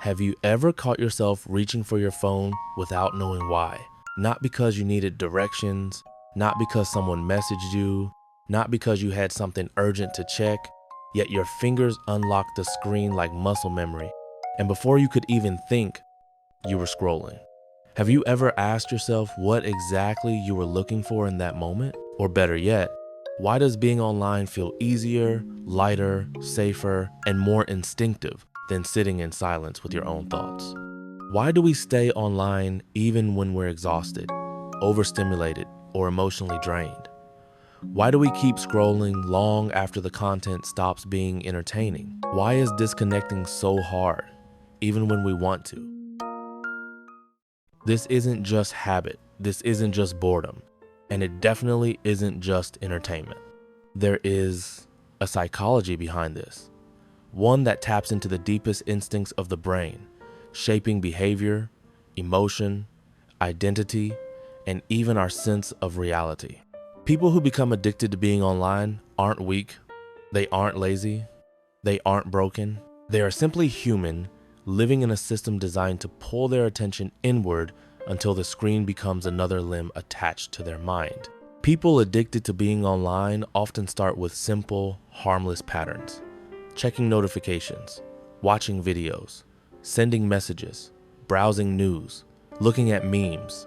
Have you ever caught yourself reaching for your phone without knowing why? Not because you needed directions, not because someone messaged you, not because you had something urgent to check, yet your fingers unlocked the screen like muscle memory, and before you could even think, you were scrolling. Have you ever asked yourself what exactly you were looking for in that moment? Or better yet, why does being online feel easier, lighter, safer, and more instinctive than sitting in silence with your own thoughts? Why do we stay online even when we're exhausted, overstimulated, or emotionally drained? Why do we keep scrolling long after the content stops being entertaining? Why is disconnecting so hard, even when we want to? This isn't just habit, this isn't just boredom, and it definitely isn't just entertainment. There is a psychology behind this, one that taps into the deepest instincts of the brain, shaping behavior, emotion, identity, and even our sense of reality. People who become addicted to being online aren't weak, they aren't lazy, they aren't broken. They are simply human, living in a system designed to pull their attention inward until the screen becomes another limb attached to their mind. People addicted to being online often start with simple, harmless patterns: checking notifications, watching videos, sending messages, browsing news, looking at memes.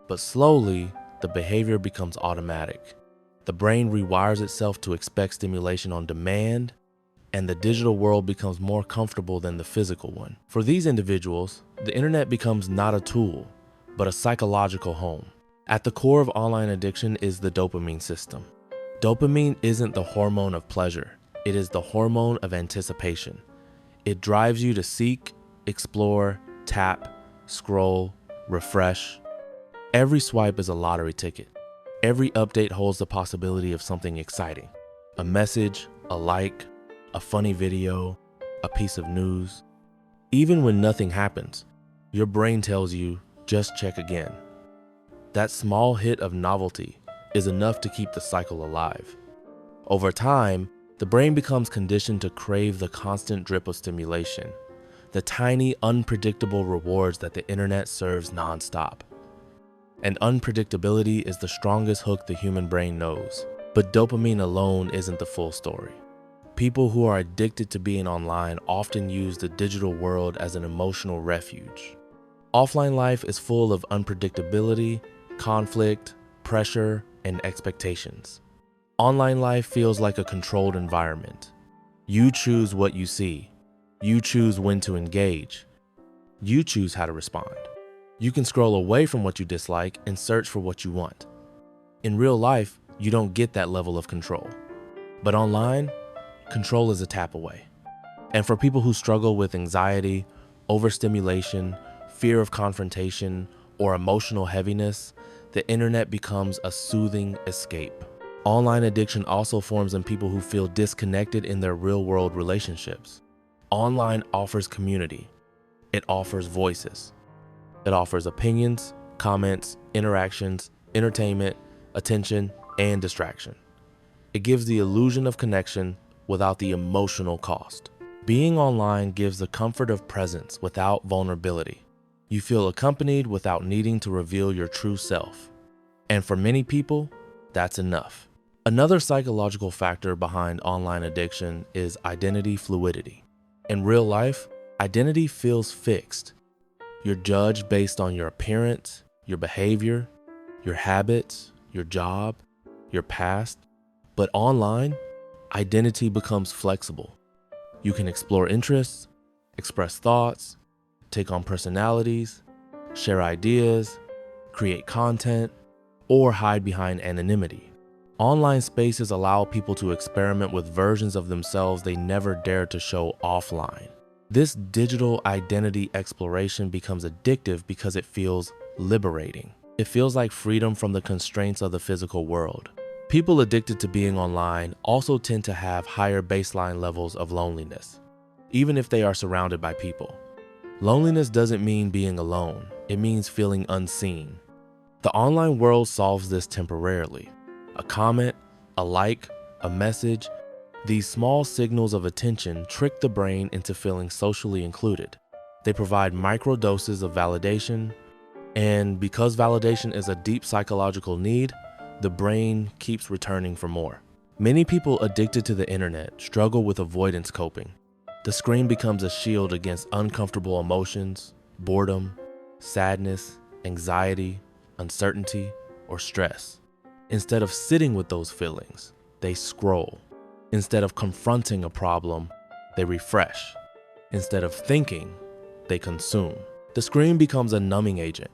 But slowly, the behavior becomes automatic. The brain rewires itself to expect stimulation on demand, and the digital world becomes more comfortable than the physical one. For these individuals, the internet becomes not a tool, but a psychological home. At the core of online addiction is the dopamine system. Dopamine isn't the hormone of pleasure, it is the hormone of anticipation. It drives you to seek, explore, tap, scroll, refresh. Every swipe is a lottery ticket. Every update holds the possibility of something exciting: a message, a like, a funny video, a piece of news. Even when nothing happens, your brain tells you, just check again. That small hit of novelty is enough to keep the cycle alive. Over time, the brain becomes conditioned to crave the constant drip of stimulation, the tiny, unpredictable rewards that the internet serves nonstop. And unpredictability is the strongest hook the human brain knows. But dopamine alone isn't the full story. People who are addicted to being online often use the digital world as an emotional refuge. Offline life is full of unpredictability, conflict, pressure, and expectations. Online life feels like a controlled environment. You choose what you see. You choose when to engage. You choose how to respond. You can scroll away from what you dislike and search for what you want. In real life, you don't get that level of control. But online, control is a tap away. And for people who struggle with anxiety, overstimulation, fear of confrontation, or emotional heaviness, the internet becomes a soothing escape. Online addiction also forms in people who feel disconnected in their real-world relationships. Online offers community. It offers voices. It offers opinions, comments, interactions, entertainment, attention, and distraction. It gives the illusion of connection without the emotional cost. Being online gives the comfort of presence without vulnerability. You feel accompanied without needing to reveal your true self. And for many people, that's enough. Another psychological factor behind online addiction is identity fluidity. In real life, identity feels fixed. You're judged based on your appearance, your behavior, your habits, your job, your past. But online, identity becomes flexible. You can explore interests, express thoughts, take on personalities, share ideas, create content, or hide behind anonymity. Online spaces allow people to experiment with versions of themselves they never dared to show offline. This digital identity exploration becomes addictive because it feels liberating. It feels like freedom from the constraints of the physical world. People addicted to being online also tend to have higher baseline levels of loneliness, even if they are surrounded by people. Loneliness doesn't mean being alone, it means feeling unseen. The online world solves this temporarily. A comment, a like, a message, these small signals of attention trick the brain into feeling socially included. They provide micro doses of validation, and because validation is a deep psychological need, the brain keeps returning for more. Many people addicted to the internet struggle with avoidance coping. The screen becomes a shield against uncomfortable emotions, boredom, sadness, anxiety, uncertainty, or stress. Instead of sitting with those feelings, they scroll. Instead of confronting a problem, they refresh. Instead of thinking, they consume. The screen becomes a numbing agent,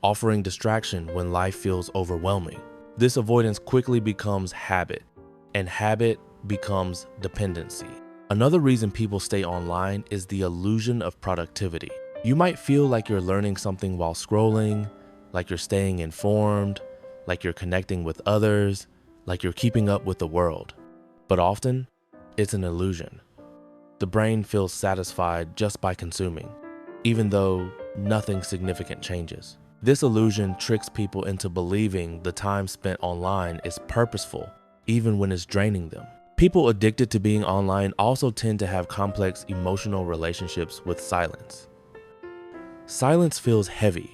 offering distraction when life feels overwhelming. This avoidance quickly becomes habit, and habit becomes dependency. Another reason people stay online is the illusion of productivity. You might feel like you're learning something while scrolling, like you're staying informed, like you're connecting with others, like you're keeping up with the world. But often, it's an illusion. The brain feels satisfied just by consuming, even though nothing significant changes. This illusion tricks people into believing the time spent online is purposeful, even when it's draining them. People addicted to being online also tend to have complex emotional relationships with silence. Silence feels heavy.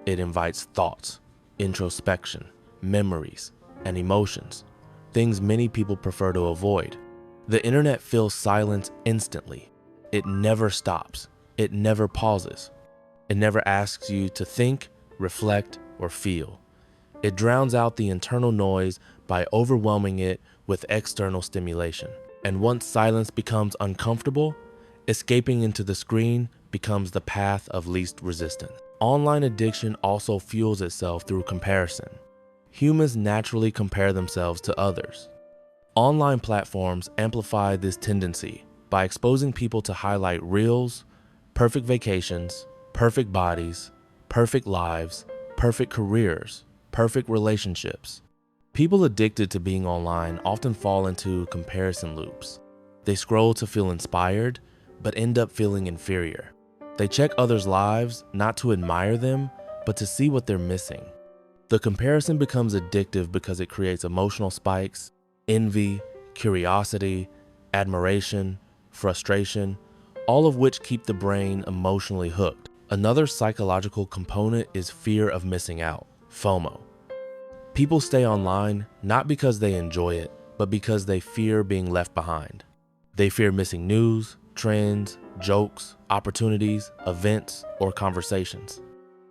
It invites thoughts, introspection, memories, and emotions, things many people prefer to avoid. The internet fills silence instantly. It never stops. It never pauses. It never asks you to think, reflect, or feel. It drowns out the internal noise by overwhelming it with external stimulation. And once silence becomes uncomfortable, escaping into the screen becomes the path of least resistance. Online addiction also fuels itself through comparison. Humans naturally compare themselves to others. Online platforms amplify this tendency by exposing people to highlight reels, perfect vacations, perfect bodies, perfect lives, perfect careers, perfect relationships. People addicted to being online often fall into comparison loops. They scroll to feel inspired, but end up feeling inferior. They check others' lives not to admire them, but to see what they're missing. The comparison becomes addictive because it creates emotional spikes, envy, curiosity, admiration, frustration, all of which keep the brain emotionally hooked. Another psychological component is fear of missing out, FOMO. People stay online not because they enjoy it, but because they fear being left behind. They fear missing news, trends, jokes, opportunities, events, or conversations.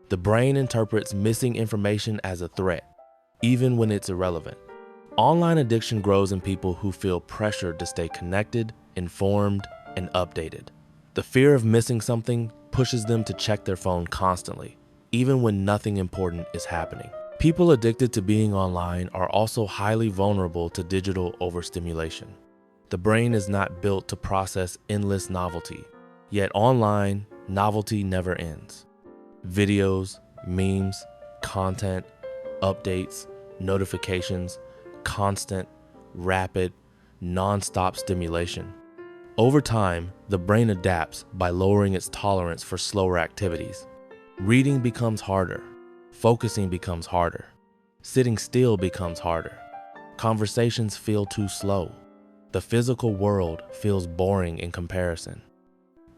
The brain interprets missing information as a threat, even when it's irrelevant. Online addiction grows in people who feel pressured to stay connected, informed, and updated. The fear of missing something pushes them to check their phone constantly, even when nothing important is happening. People addicted to being online are also highly vulnerable to digital overstimulation. The brain is not built to process endless novelty, yet online, novelty never ends. Videos, memes, content, updates, notifications, constant, rapid, non-stop stimulation. Over time, the brain adapts by lowering its tolerance for slower activities. Reading becomes harder. Focusing becomes harder. Sitting still becomes harder. Conversations feel too slow. The physical world feels boring in comparison.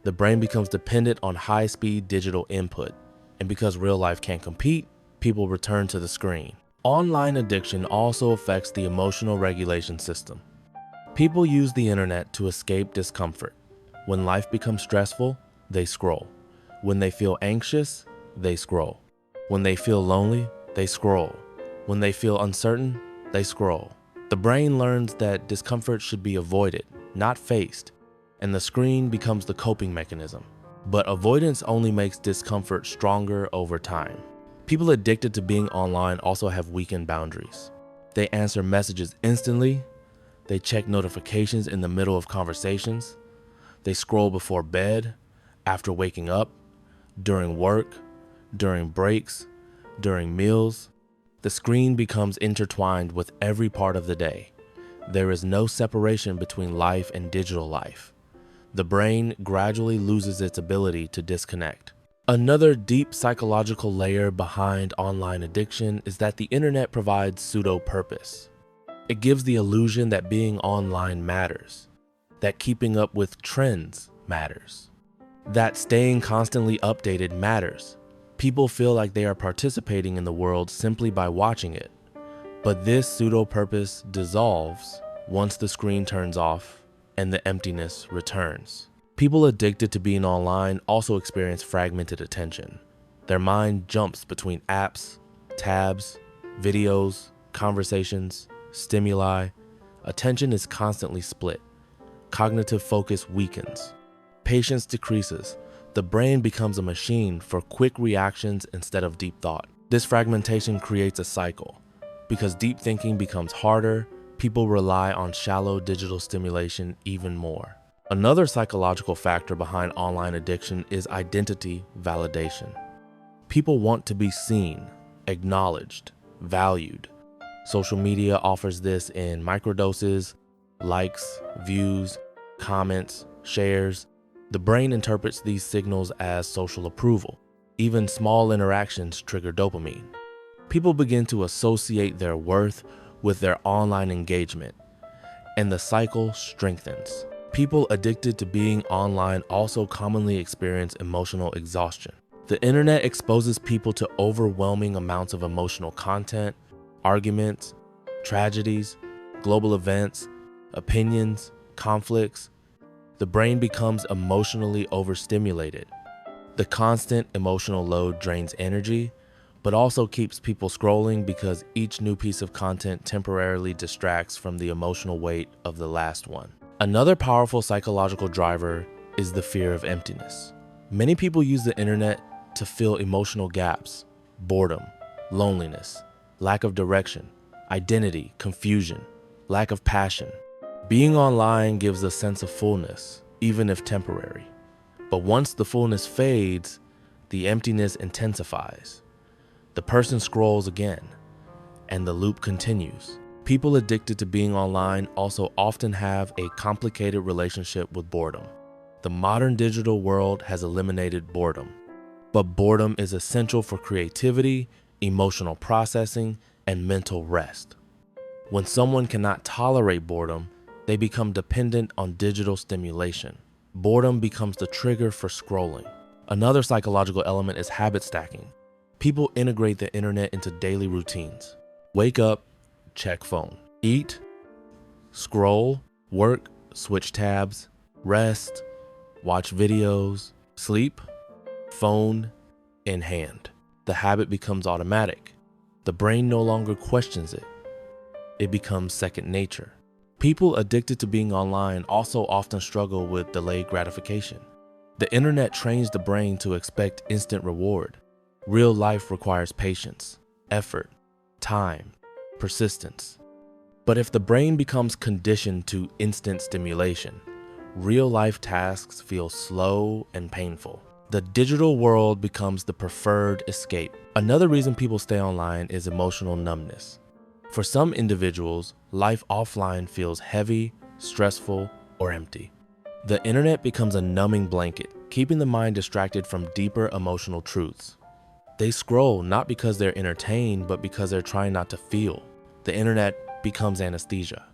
The brain becomes dependent on high-speed digital input, and because real life can't compete, people return to the screen. Online addiction also affects the emotional regulation system. People use the internet to escape discomfort. When life becomes stressful, they scroll. When they feel anxious, they scroll. When they feel lonely, they scroll. When they feel uncertain, they scroll. The brain learns that discomfort should be avoided, not faced, and the screen becomes the coping mechanism. But avoidance only makes discomfort stronger over time. People addicted to being online also have weakened boundaries. They answer messages instantly. They check notifications in the middle of conversations. They scroll before bed, after waking up, during work, during breaks, during meals. The screen becomes intertwined with every part of the day. There is no separation between life and digital life. The brain gradually loses its ability to disconnect. Another deep psychological layer behind online addiction is that the internet provides pseudo-purpose. It gives the illusion that being online matters, that keeping up with trends matters. That staying constantly updated matters. People feel like they are participating in the world simply by watching it. But this pseudo-purpose dissolves once the screen turns off and the emptiness returns. People addicted to being online also experience fragmented attention. Their mind jumps between apps, tabs, videos, conversations, stimuli. Attention is constantly split. Cognitive focus weakens. Patience decreases. The brain becomes a machine for quick reactions instead of deep thought. This fragmentation creates a cycle. Because deep thinking becomes harder, people rely on shallow digital stimulation even more. Another psychological factor behind online addiction is identity validation. People want to be seen, acknowledged, valued. Social media offers this in microdoses, likes, views, comments, shares. The brain interprets these signals as social approval. Even small interactions trigger dopamine. People begin to associate their worth with their online engagement, and the cycle strengthens. People addicted to being online also commonly experience emotional exhaustion. The internet exposes people to overwhelming amounts of emotional content, arguments, tragedies, global events, opinions, conflicts. The brain becomes emotionally overstimulated. The constant emotional load drains energy, but also keeps people scrolling because each new piece of content temporarily distracts from the emotional weight of the last one. Another powerful psychological driver is the fear of emptiness. Many people use the internet to fill emotional gaps, boredom, loneliness, lack of direction, identity, confusion, lack of passion. Being online gives a sense of fullness, even if temporary. But once the fullness fades, the emptiness intensifies. The person scrolls again, and the loop continues. People addicted to being online also often have a complicated relationship with boredom. The modern digital world has eliminated boredom, but boredom is essential for creativity, emotional processing, and mental rest. When someone cannot tolerate boredom, they become dependent on digital stimulation. Boredom becomes the trigger for scrolling. Another psychological element is habit stacking. People integrate the internet into daily routines. Wake up, check phone. Eat, scroll, work, switch tabs, rest, watch videos, sleep, phone in hand. The habit becomes automatic. The brain no longer questions it. It becomes second nature. People addicted to being online also often struggle with delayed gratification. The internet trains the brain to expect instant reward. Real life requires patience, effort, time, persistence. But if the brain becomes conditioned to instant stimulation, real life tasks feel slow and painful. The digital world becomes the preferred escape. Another reason people stay online is emotional numbness. For some individuals, life offline feels heavy, stressful, or empty. The internet becomes a numbing blanket, keeping the mind distracted from deeper emotional truths. They scroll not because they're entertained, but because they're trying not to feel. The internet becomes anesthesia.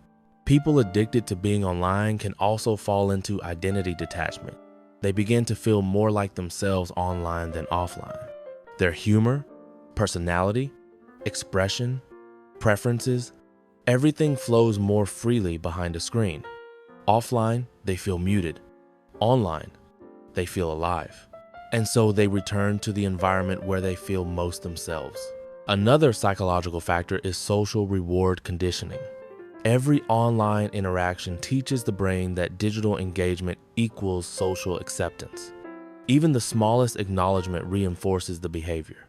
People addicted to being online can also fall into identity detachment. They begin to feel more like themselves online than offline. Their humor, personality, expression, preferences, everything flows more freely behind a screen. Offline, they feel muted. Online, they feel alive. And so they return to the environment where they feel most themselves. Another psychological factor is social reward conditioning. Every online interaction teaches the brain that digital engagement equals social acceptance. Even the smallest acknowledgement reinforces the behavior.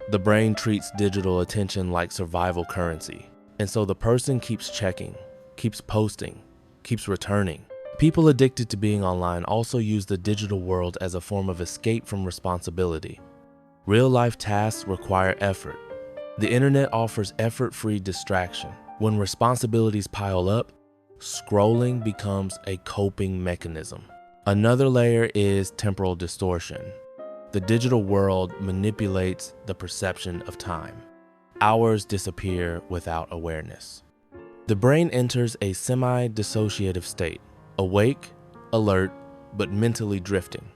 The brain treats digital attention like survival currency, and so the person keeps checking, keeps posting, keeps returning. People addicted to being online also use the digital world as a form of escape from responsibility. Real-life tasks require effort. The internet offers effort-free distraction. When responsibilities pile up, scrolling becomes a coping mechanism. Another layer is temporal distortion. The digital world manipulates the perception of time. Hours disappear without awareness. The brain enters a semi-dissociative state, awake, alert, but mentally drifting.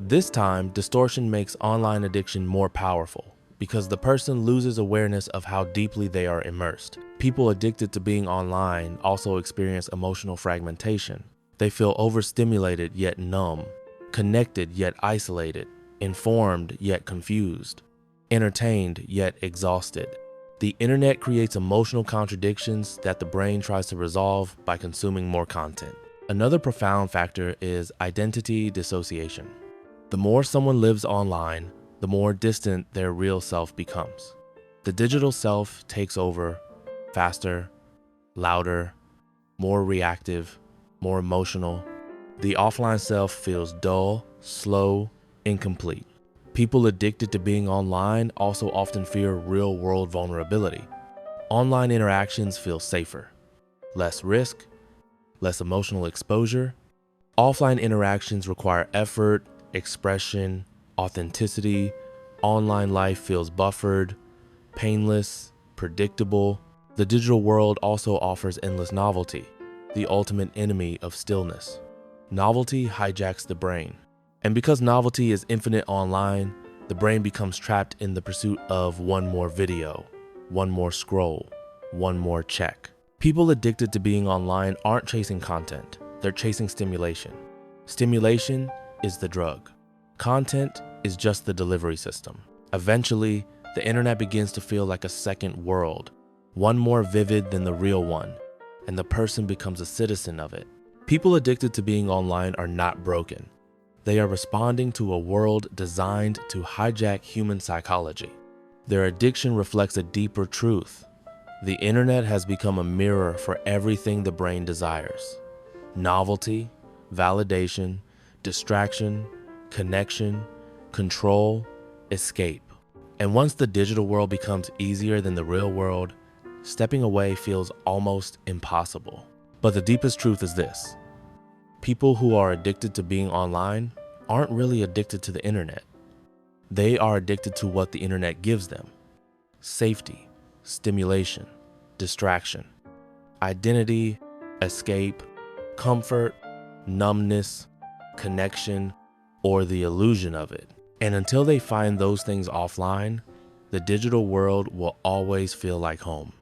This time, distortion makes online addiction more powerful because the person loses awareness of how deeply they are immersed. People addicted to being online also experience emotional fragmentation. They feel overstimulated yet numb, connected yet isolated, informed yet confused, entertained yet exhausted. The internet creates emotional contradictions that the brain tries to resolve by consuming more content. Another profound factor is identity dissociation. The more someone lives online, the more distant their real self becomes. The digital self takes over, faster, louder, more reactive, more emotional. The offline self feels dull, slow, incomplete. People addicted to being online also often fear real-world vulnerability. Online interactions feel safer, less risk, less emotional exposure. Offline interactions require effort, expression, authenticity. Online life feels buffered, painless, predictable. The digital world also offers endless novelty, the ultimate enemy of stillness. Novelty hijacks the brain. And because novelty is infinite online, the brain becomes trapped in the pursuit of one more video, one more scroll, one more check. People addicted to being online aren't chasing content, they're chasing stimulation. Stimulation is the drug. Content is just the delivery system. Eventually, the internet begins to feel like a second world, one more vivid than the real one, and the person becomes a citizen of it. People addicted to being online are not broken. They are responding to a world designed to hijack human psychology. Their addiction reflects a deeper truth. The internet has become a mirror for everything the brain desires: novelty, validation, distraction, connection, control, escape. And once the digital world becomes easier than the real world, stepping away feels almost impossible. But the deepest truth is this: people who are addicted to being online aren't really addicted to the internet. They are addicted to what the internet gives them: safety, stimulation, distraction, identity, escape, comfort, numbness, connection, or the illusion of it. And until they find those things offline, the digital world will always feel like home.